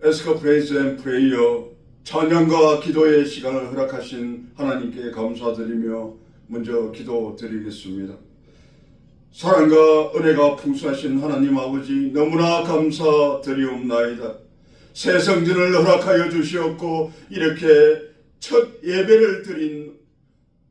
에스커 프레이즈 앤 프레이어 찬양과 기도의 시간을 허락하신 하나님께 감사드리며 먼저 기도드리겠습니다. 사랑과 은혜가 풍성하신 하나님 아버지 너무나 감사드리옵나이다. 새 성전을 허락하여 주시었고 이렇게 첫 예배를 드린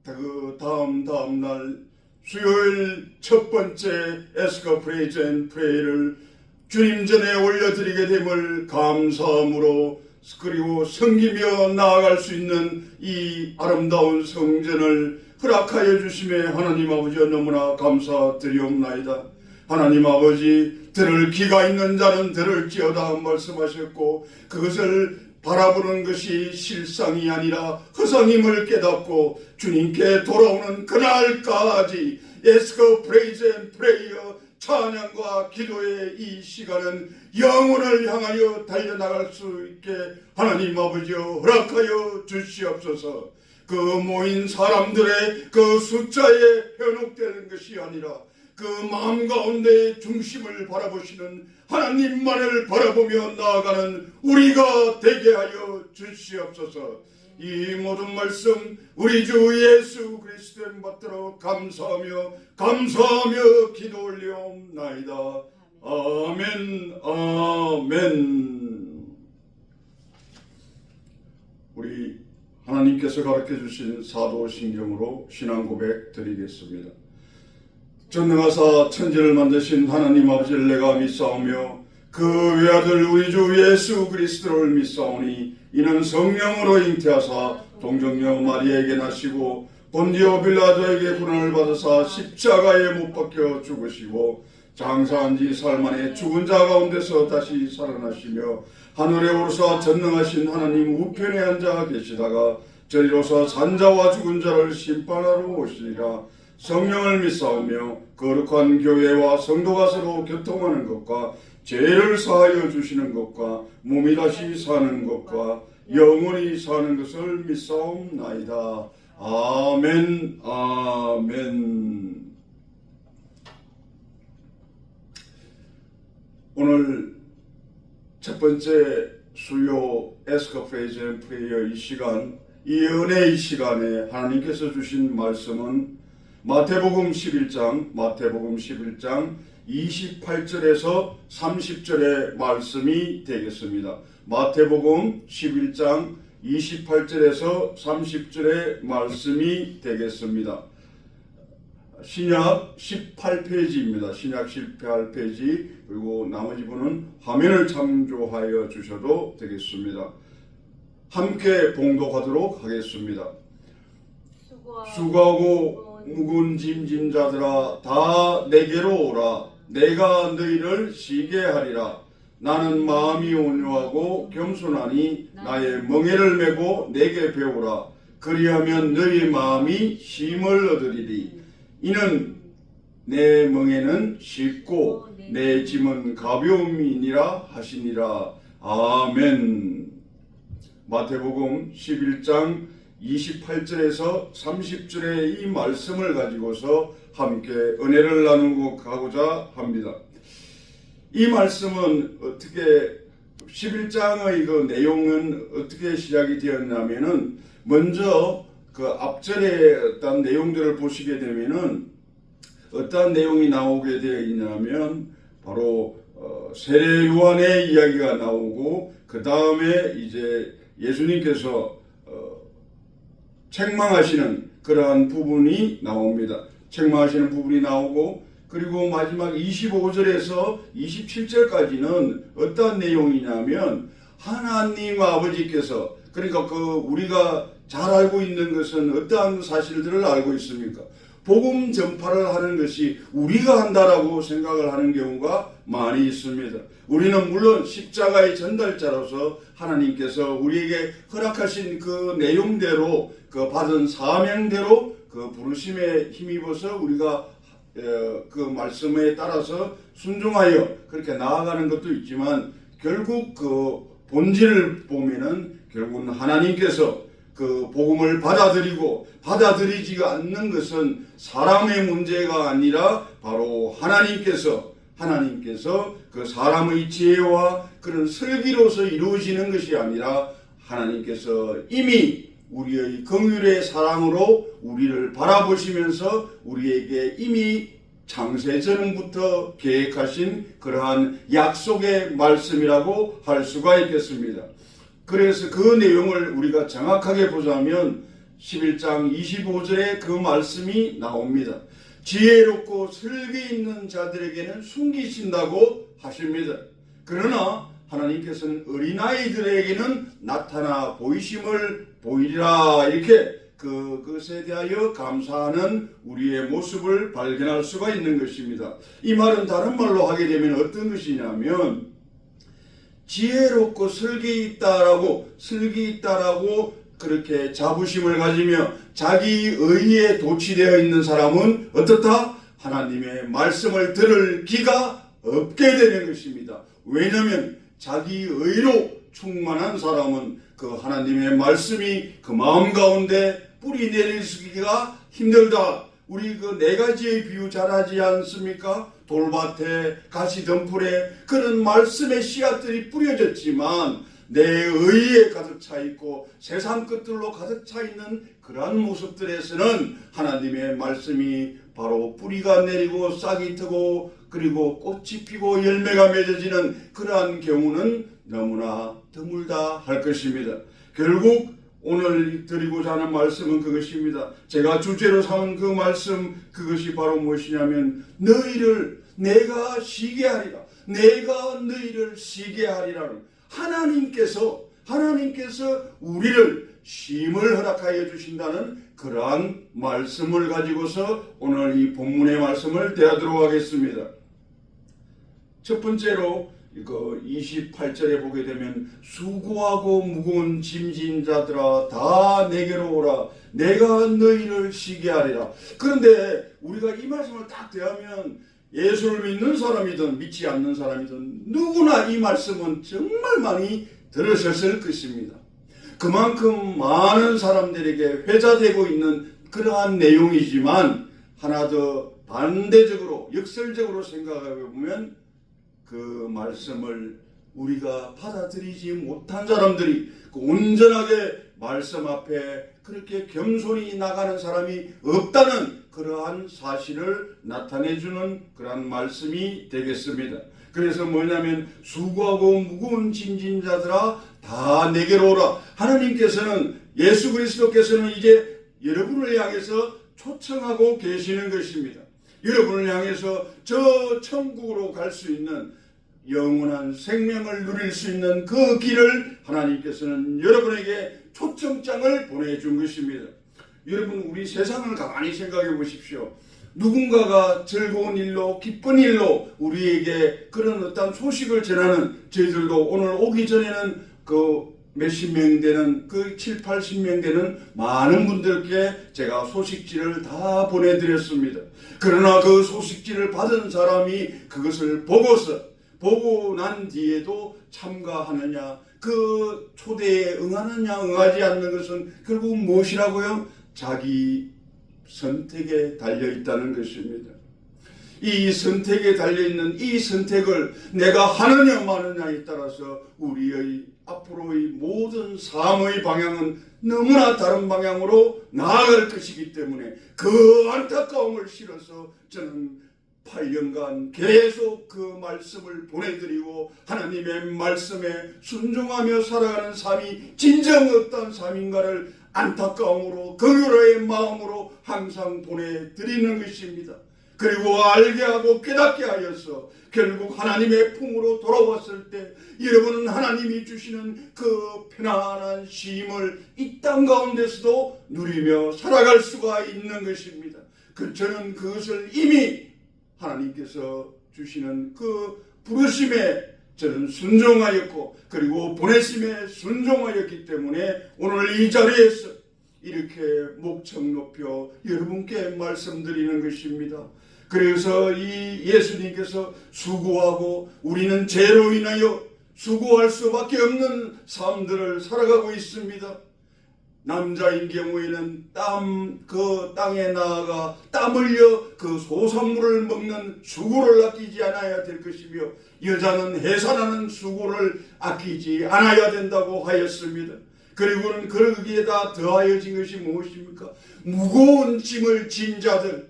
그 다음 날 수요일 첫 번째 에스커 프레이즈 앤 프레이를 주님 전에 올려드리게 됨을 감사함으로 그리고 섬기며 나아갈 수 있는 이 아름다운 성전을 허락하여 주심에 하나님 아버지 너무나 감사드리옵나이다. 하나님 아버지 들을 귀가 있는 자는 들을지어다 말씀하셨고 그것을 바라보는 것이 실상이 아니라 허상임을 깨닫고 주님께 돌아오는 그날까지 에스커 프레이즈 앤 프레이어 찬양과 기도의 이 시간은 영혼을 향하여 달려나갈 수 있게 하나님 아버지여 허락하여 주시옵소서. 그 모인 사람들의 그 숫자에 현혹되는 것이 아니라 그 마음 가운데의 중심을 바라보시는 하나님만을 바라보며 나아가는 우리가 되게 하여 주시옵소서. 이 모든 말씀 우리 주 예수 그리스도를 받들어 감사하며 기도 올리옵나이다. 아멘 아멘. 우리 하나님께서 가르쳐 주신 사도신경으로 신앙 고백 드리겠습니다. 전능하사 천지를 만드신 하나님 아버지를 내가 믿사오며 그 외아들 우리 주 예수 그리스도를 믿사오니 이는 성령으로 잉태하사 동정녀 마리아에게 나시고 본디오 빌라도에게 고난을 받으사 십자가에 못 박혀 죽으시고 장사한 지 사흘 만에 죽은 자 가운데서 다시 살아나시며 하늘에 오르사 전능하신 하나님 우편에 앉아 계시다가 저리로서 산자와 죽은 자를 심판하러 오시리라. 성령을 믿사오며 거룩한 교회와 성도가 서로 교통하는 것과 죄를 사하여 주시는 것과 몸이 다시 사는 것과 영원히 사는 것을 믿사옵나이다. 아멘 아멘. 오늘 첫 번째 수요 에스커 프레이즈 앤 프레이어 이 시간, 이 은혜의 시간에 하나님께서 주신 말씀은 마태복음 11장 28절에서 30절의 말씀이 되겠습니다. 마태복음 11장 28절에서 30절의 말씀이 되겠습니다. 신약 18페이지입니다. 신약 18페이지 그리고 나머지 분은 화면을 참조하여 주셔도 되겠습니다. 함께 봉독하도록 하겠습니다. 수고하고 묵은 짐진 자들아 다 내게로 오라. 내가 너희를 쉬게 하리라. 나는 마음이 온유하고 겸손하니 나의 멍에를 메고 내게 배우라. 그리하면 너희 마음이 쉼을 얻으리리. 이는 내 멍에는 쉽고 내 짐은 가벼움이니라 하시니라. 아멘. 마태복음 11장 28절에서 30절의 이 말씀을 가지고서 함께 은혜를 나누고 가고자 합니다. 이 말씀은 어떻게 11장의 그 내용은 어떻게 시작이 되었냐면은 먼저 그 앞절에 어떤 내용들을 보시게 되면은 어떤 내용이 나오게 되어 있냐면 바로 세례 요한의 이야기가 나오고 그 다음에 이제 예수님께서 책망하시는 그러한 부분이 나옵니다. 책망하시는 부분이 나오고 그리고 마지막 25절에서 27절까지는 어떤 내용이냐면 하나님 아버지께서 그러니까 그 우리가 잘 알고 있는 것은 어떠한 사실들을 알고 있습니까? 복음 전파를 하는 것이 우리가 한다라고 생각을 하는 경우가 많이 있습니다. 우리는 물론 십자가의 전달자로서 하나님께서 우리에게 허락하신 그 내용대로 그 받은 사명대로 그 부르심에 힘입어서 우리가 그 말씀에 따라서 순종하여 그렇게 나아가는 것도 있지만 결국 그 본질을 보면은 결국은 하나님께서 그 복음을 받아들이고 받아들이지 않는 것은 사람의 문제가 아니라 바로 하나님께서 그 사람의 지혜와 그런 슬기로서 이루어지는 것이 아니라 하나님께서 이미 우리의 긍휼의 사랑으로 우리를 바라보시면서 우리에게 이미 창세전부터 계획하신 그러한 약속의 말씀이라고 할 수가 있겠습니다. 그래서 그 내용을 우리가 정확하게 보자면 11장 25절에 그 말씀이 나옵니다. 지혜롭고 슬기 있는 자들에게는 숨기신다고 하십니다. 그러나 하나님께서는 어린아이들에게는 나타나 보이심을 보이리라, 이렇게 그것에 대하여 감사하는 우리의 모습을 발견할 수가 있는 것입니다. 이 말은 다른 말로 하게 되면 어떤 것이냐면, 지혜롭고 슬기 있다라고 그렇게 자부심을 가지며 자기 의에 도취되어 있는 사람은 어떻다? 하나님의 말씀을 들을 기가 없게 되는 것입니다. 왜냐하면 자기 의로 충만한 사람은 그 하나님의 말씀이 그 마음 가운데 뿌리 내리기가 힘들다. 우리 그 네 가지의 비유 잘 하지 않습니까? 돌밭에, 가시덤불에 그런 말씀의 씨앗들이 뿌려졌지만 내 의에 가득 차 있고 세상 것들로 가득 차 있는 그러한 모습들에서는 하나님의 말씀이 바로 뿌리가 내리고 싹이 트고 그리고 꽃이 피고 열매가 맺어지는 그러한 경우는 너무나 드물다 할 것입니다. 결국 오늘 드리고자 하는 말씀은 그것입니다. 제가 주제로 삼은 그 말씀, 그것이 바로 무엇이냐면, 너희를 내가 쉬게 하리라, 내가 너희를 쉬게 하리라는 하나님께서 우리를 쉼을 허락하여 주신다는 그러한 말씀을 가지고서 오늘 이 본문의 말씀을 대하도록 하겠습니다. 첫 번째로 28절에 보게 되면, 수고하고 무거운 짐진 자들아 다 내게로 오라, 내가 너희를 쉬게 하리라. 그런데 우리가 이 말씀을 딱 대하면 예수를 믿는 사람이든 믿지 않는 사람이든 누구나 이 말씀은 정말 많이 들으셨을 것입니다. 그만큼 많은 사람들에게 회자되고 있는 그러한 내용이지만, 하나 더 반대적으로 역설적으로 생각해 보면 그 말씀을 우리가 받아들이지 못한 사람들이 그 온전하게 말씀 앞에 그렇게 겸손히 나가는 사람이 없다는 그러한 사실을 나타내주는 그러한 말씀이 되겠습니다. 그래서 뭐냐면, 수고하고 무거운 짐진 자들아 다 내게로 오라. 하나님께서는, 예수 그리스도께서는 이제 여러분을 향해서 초청하고 계시는 것입니다. 여러분을 향해서 저 천국으로 갈 수 있는 영원한 생명을 누릴 수 있는 그 길을 하나님께서는 여러분에게 초청장을 보내준 것입니다. 여러분, 우리 세상을 가만히 생각해 보십시오. 누군가가 즐거운 일로, 기쁜 일로 우리에게 그런 어떤 소식을 전하는, 저희들도 오늘 오기 전에는 그 몇십 명 되는, 그 7, 80명 되는 많은 분들께 제가 소식지를 다 보내드렸습니다. 그러나 그 소식지를 받은 사람이 그것을 보고 난 뒤에도 참가하느냐, 그 초대에 응하느냐 응하지 않는 것은 결국 무엇이라고요? 자기 선택에 달려있다는 것입니다. 이 선택에 달려있는 이 선택을 내가 하느냐 마느냐에 따라서 우리의 앞으로의 모든 삶의 방향은 너무나 다른 방향으로 나아갈 것이기 때문에 그 안타까움을 실어서 저는 8년간 계속 그 말씀을 보내드리고 하나님의 말씀에 순종하며 살아가는 삶이 진정 어떤 삶인가를 안타까움으로 긍휼의 마음으로 항상 보내드리는 것입니다. 그리고 알게 하고 깨닫게 하여서 결국 하나님의 품으로 돌아왔을 때 여러분은 하나님이 주시는 그 편안한 쉼을 이 땅 가운데서도 누리며 살아갈 수가 있는 것입니다. 저는 그것을 이미 하나님께서 주시는 그 부르심에 저는 순종하였고, 그리고 보내심에 순종하였기 때문에 오늘 이 자리에서 이렇게 목청 높여 여러분께 말씀드리는 것입니다. 그래서 이 예수님께서 수고하고 우리는 죄로 인하여 수고할 수밖에 없는 삶들을 살아가고 있습니다. 남자인 경우에는 그 땅에 나아가 땀 흘려 그 소산물을 먹는 수고를 아끼지 않아야 될 것이며, 여자는 해산하는 수고를 아끼지 않아야 된다고 하였습니다. 그리고는 거기에다 더하여진 것이 무엇입니까? 무거운 짐을 진 자들,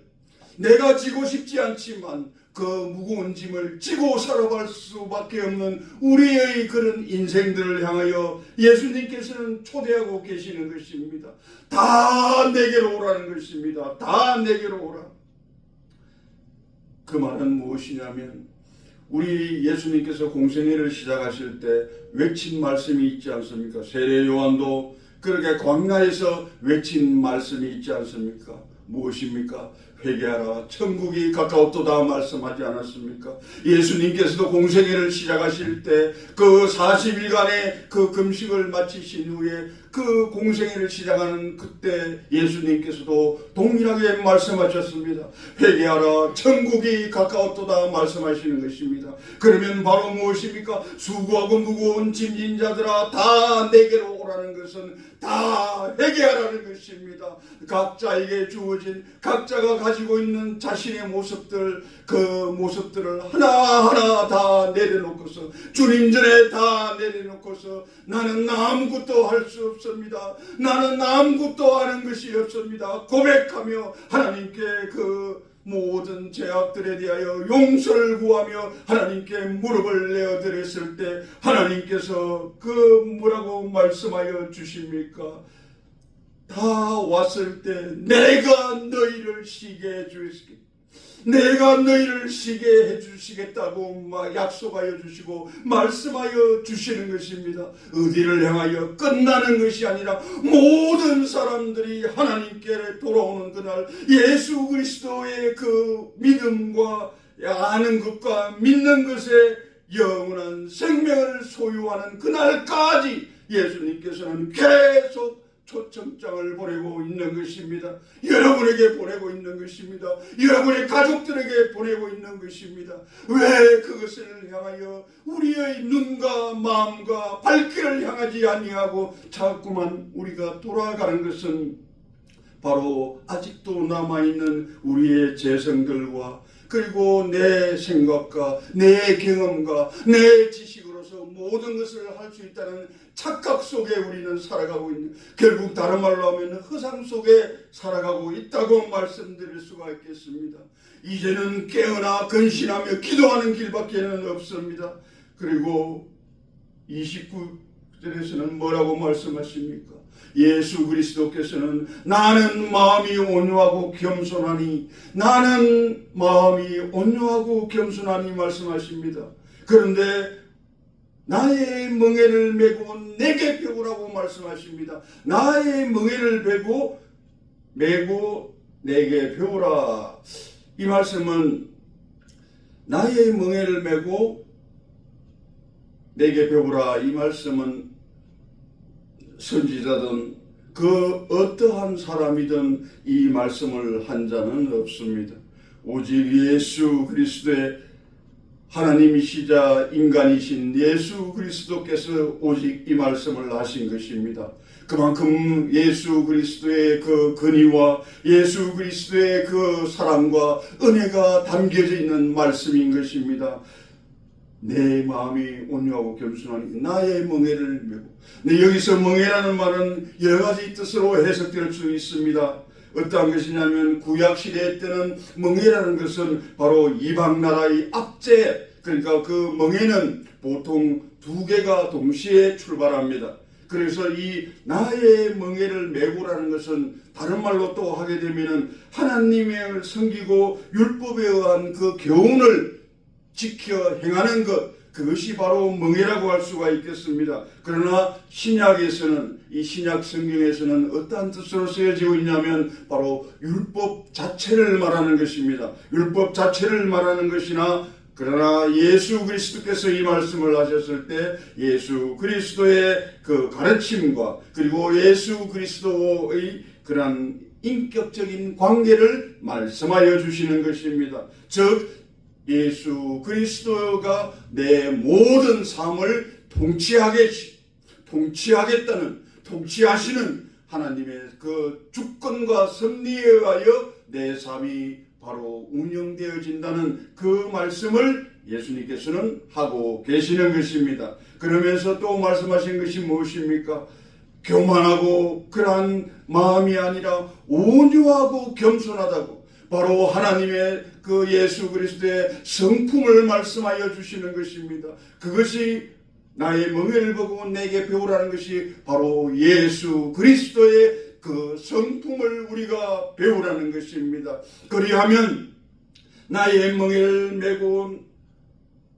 내가 지고 싶지 않지만 그 무거운 짐을 지고 살아갈 수밖에 없는 우리의 그런 인생들을 향하여 예수님께서는 초대하고 계시는 것입니다. 다 내게로 오라는 것입니다. 다 내게로 오라. 그 말은 무엇이냐면, 우리 예수님께서 공생애를 시작하실 때 외친 말씀이 있지 않습니까? 세례 요한도 그렇게 광야에서 외친 말씀이 있지 않습니까? 무엇입니까? 회개하라, 천국이 가까웠도다 말씀하지 않았습니까? 예수님께서도 공생애를 시작하실 때 그 40일간의 그 금식을 마치신 후에 그 공생애를 시작하는 그때 예수님께서도 동일하게 말씀하셨습니다. 회개하라, 천국이 가까웠도다 말씀하시는 것입니다. 그러면 바로 무엇입니까? 수고하고 무거운 짐진 자들아 다 내게로 오라는 것은 다 회개하라는 것입니다. 각자에게 주어진, 각자가 가지고 있는 자신의 모습들, 그 모습들을 하나하나 다 내려놓고서, 주님 전에 다 내려놓고서, 나는 아무것도 할 수 없습니다, 나는 아무것도 하는 것이 없습니다 고백하며 하나님께 그 모든 죄악들에 대하여 용서를 구하며 하나님께 무릎을 내어드렸을 때 하나님께서 그 뭐라고 말씀하여 주십니까? 다 왔을 때 내가 너희를 쉬게 해주시겠다, 내가 너희를 쉬게 해주시겠다고 막 약속하여 주시고 말씀하여 주시는 것입니다. 어디를 향하여? 끝나는 것이 아니라 모든 사람들이 하나님께 돌아오는 그날, 예수 그리스도의 그 믿음과 아는 것과 믿는 것에 영원한 생명을 소유하는 그날까지 예수님께서는 계속 초청장을 보내고 있는 것입니다. 여러분에게 보내고 있는 것입니다. 여러분의 가족들에게 보내고 있는 것입니다. 왜 그것을 향하여 우리의 눈과 마음과 발길을 향하지 아니하고 자꾸만 우리가 돌아가는 것은 바로 아직도 남아있는 우리의 재성들과 그리고 내 생각과 내 경험과 내 지식으로서 모든 것을 할 수 있다는 착각 속에 우리는 살아가고 있는, 결국 다른 말로 하면 허상 속에 살아가고 있다고 말씀드릴 수가 있겠습니다. 이제는 깨어나 근신하며 기도하는 길밖에는 없습니다. 그리고 29절에서는 뭐라고 말씀하십니까? 예수 그리스도께서는 나는 마음이 온유하고 겸손하니, 나는 마음이 온유하고 겸손하니 말씀하십니다. 그런데 나의 멍에를 메고 내게 배우라고 말씀하십니다. 나의 멍에를 메고 내게 배우라. 이 말씀은 나의 멍에를 메고 내게 배우라, 이 말씀은 선지자든 그 어떠한 사람이든 이 말씀을 한 자는 없습니다. 오직 예수 그리스도의 하나님이시자 인간이신 예수 그리스도께서 오직 이 말씀을 하신 것입니다. 그만큼 예수 그리스도의 그 근의와 예수 그리스도의 그 사랑과 은혜가 담겨져 있는 말씀인 것입니다. 내 마음이 온유하고 겸손하니 나의 멍에를 메고. 근데 여기서 멍에라는 말은 여러 가지 뜻으로 해석될 수 있습니다. 어떠한 것이냐면 구약시대 때는 멍에라는 것은 바로 이방나라의 압제, 그러니까 그 멍에는 보통 두 개가 동시에 출발합니다. 그래서 이 나의 멍에를 메고라는 것은 다른 말로 또 하게 되면은 하나님을 섬기고 율법에 의한 그 교훈을 지켜 행하는 것, 그것이 바로 멍에라고 할 수가 있겠습니다. 그러나 신약에서는, 이 신약 성경에서는 어떠한 뜻으로 쓰여지고 있냐면 바로 율법 자체를 말하는 것입니다. 율법 자체를 말하는 것이나, 그러나 예수 그리스도께서 이 말씀을 하셨을 때 예수 그리스도의 그 가르침과 그리고 예수 그리스도의 그러한 인격적인 관계를 말씀하여 주시는 것입니다. 즉 예수 그리스도가 내 모든 삶을 통치하시는 하나님의 그 주권과 섭리에 의하여 내 삶이 바로 운영되어진다는 그 말씀을 예수님께서는 하고 계시는 것입니다. 그러면서 또 말씀하신 것이 무엇입니까? 교만하고 그러한 마음이 아니라 온유하고 겸손하다고, 바로 하나님의 그 예수 그리스도의 성품을 말씀하여 주시는 것입니다. 그것이 나의 멍에를 보고 내게 배우라는 것이 바로 예수 그리스도의 그 성품을 우리가 배우라는 것입니다. 그리하면 나의 멍에를 메고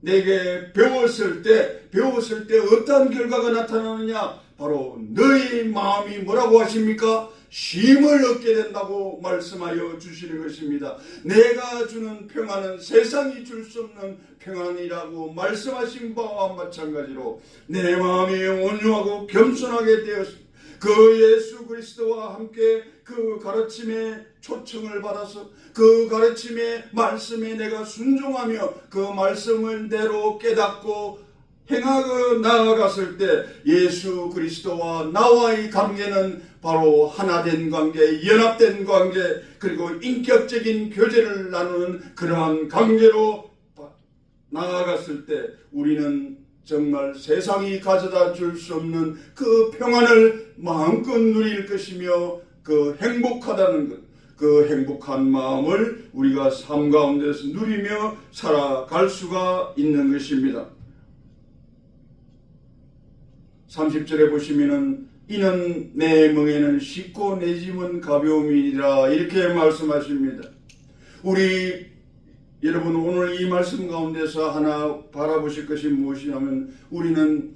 내게 배웠을 때 어떠한 결과가 나타나느냐? 바로 너희 마음이 뭐라고 하십니까? 쉼을 얻게 된다고 말씀하여 주시는 것입니다. 내가 주는 평안은 세상이 줄 수 없는 평안이라고 말씀하신 바와 마찬가지로 내 마음이 온유하고 겸손하게 되었습니다. 그 예수 그리스도와 함께 그 가르침에 초청을 받아서 그 가르침의 말씀에 내가 순종하며 그 말씀을 대로 깨닫고 행하고 나아갔을 때 예수 그리스도와 나와의 관계는 바로 하나된 관계, 연합된 관계, 그리고 인격적인 교제를 나누는 그러한 관계로 나아갔을 때 우리는 정말 세상이 가져다 줄 수 없는 그 평안을 마음껏 누릴 것이며 그 행복하다는 것, 그 행복한 마음을 우리가 삶 가운데서 누리며 살아갈 수가 있는 것입니다. 30절에 보시면은 이는 내 멍에는 쉽고 내 짐은 가벼움이니라 이렇게 말씀하십니다. 우리 여러분 오늘 이 말씀 가운데서 하나 바라보실 것이 무엇이냐면 우리는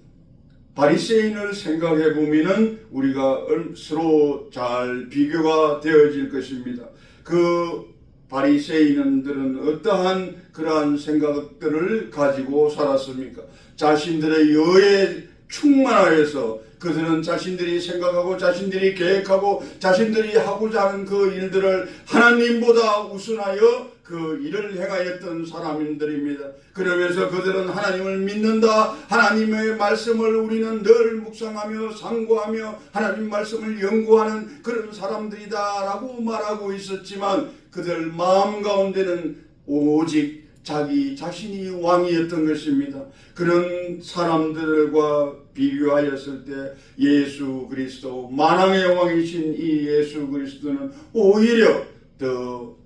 바리새인을 생각해 보면은 우리가 서로 잘 비교가 되어질 것입니다. 그 바리새인들은 어떠한 그러한 생각들을 가지고 살았습니까? 자신들의 여에 충만하여서 그들은 자신들이 생각하고 자신들이 계획하고 자신들이 하고자 하는 그 일들을 하나님보다 우선하여 그 일을 행하였던 사람들입니다. 그러면서 그들은 하나님을 믿는다, 하나님의 말씀을 우리는 늘 묵상하며 상고하며 하나님 말씀을 연구하는 그런 사람들이다 라고 말하고 있었지만 그들 마음 가운데는 오직 자기 자신이 왕이었던 것입니다. 그런 사람들과 비교하였을 때 예수 그리스도 만왕의 왕이신 이 예수 그리스도는 오히려 더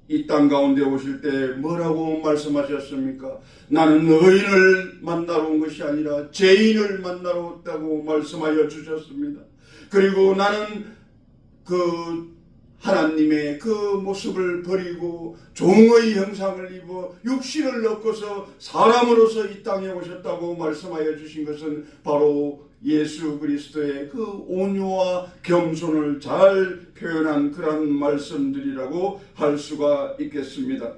이 땅 가운데 오실 때 뭐라고 말씀하셨습니까? 나는 의인을 만나러 온 것이 아니라 죄인을 만나러 왔다고 말씀하여 주셨습니다. 그리고 나는 그 하나님의 그 모습을 버리고 종의 형상을 입어 육신을 얻고서 사람으로서 이 땅에 오셨다고 말씀하여 주신 것은 바로 예수 그리스도의 그 온유와 겸손을 잘 표현한 그런 말씀들이라고 할 수가 있겠습니다.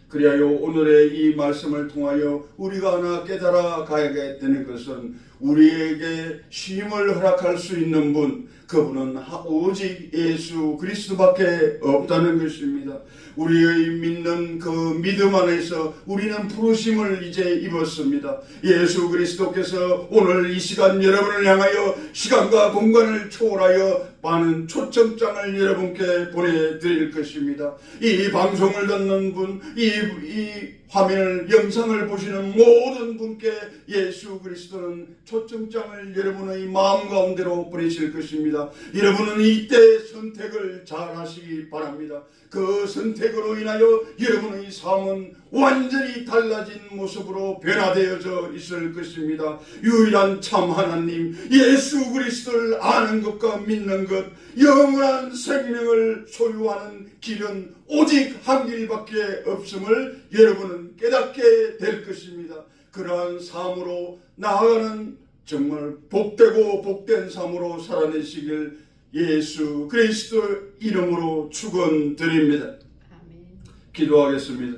그리하여 오늘의 이 말씀을 통하여 우리가 하나 깨달아 가야 되는 것은 우리에게 쉼을 허락할 수 있는 분, 그분은 오직 예수 그리스도밖에 없다는 것입니다. 우리의 믿는 그 믿음 안에서 우리는 부르심을 이제 입었습니다. 예수 그리스도께서 오늘 이 시간 여러분을 향하여 시간과 공간을 초월하여 많은 초청장을 여러분께 보내드릴 것입니다. 이 방송을 듣는 분, 이 화면을 영상을 보시는 모든 분께 예수 그리스도는 초청장을 여러분의 마음 가운데로 보내실 것입니다. 여러분은 이때 선택을 잘 하시기 바랍니다. 그 선택으로 인하여 여러분의 삶은 완전히 달라진 모습으로 변화되어져 있을 것입니다. 유일한 참 하나님 예수 그리스도를 아는 것과 믿는 것, 영원한 생명을 소유하는 길은 오직 한 길밖에 없음을 여러분은 깨닫게 될 것입니다. 그러한 삶으로 나아가는 정말 복되고 복된 삶으로 살아내시길 예수 그리스도 이름으로 축원드립니다. 아멘. 기도하겠습니다.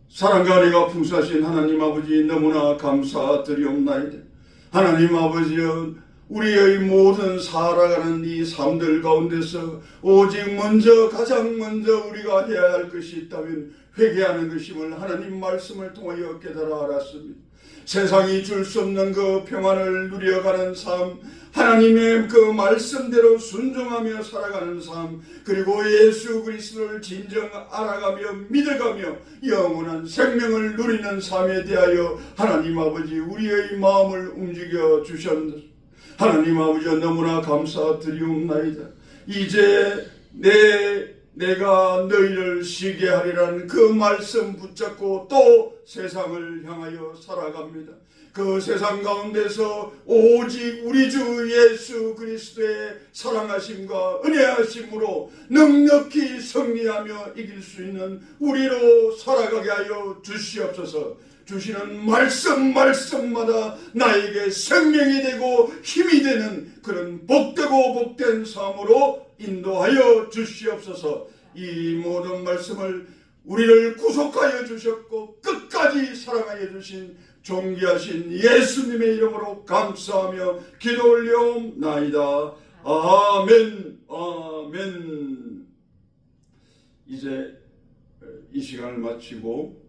사랑과 은혜가 풍성하신 하나님 아버지 너무나 감사드리옵나이다. 하나님 아버지여, 우리의 모든 살아가는 이 삶들 가운데서 오직 가장 먼저 우리가 해야 할 것이 있다면 회개하는 것임을 하나님 말씀을 통하여 깨달아 알았습니다. 세상이 줄 수 없는 그 평안을 누려가는 삶, 하나님의 그 말씀대로 순종하며 살아가는 삶, 그리고 예수 그리스도를 진정 알아가며 믿어가며 영원한 생명을 누리는 삶에 대하여 하나님 아버지 우리의 마음을 움직여 주셨습니다. 하나님 아버지 너무나 감사드리옵나이다. 이제 내가 너희를 쉬게 하리라는 그 말씀 붙잡고 또 세상을 향하여 살아갑니다. 그 세상 가운데서 오직 우리 주 예수 그리스도의 사랑하심과 은혜하심으로 넉넉히 승리하며 이길 수 있는 우리로 살아가게 하여 주시옵소서. 주시는 말씀마다 나에게 생명이 되고 힘이 되는 그런 복되고 복된 삶으로 인도하여 주시옵소서. 이 모든 말씀을 우리를 구속하여 주셨고 끝까지 사랑하여 주신 존귀하신 예수님의 이름으로 감사하며 기도 올려옵나이다. 아멘. 아멘. 이제 이 시간을 마치고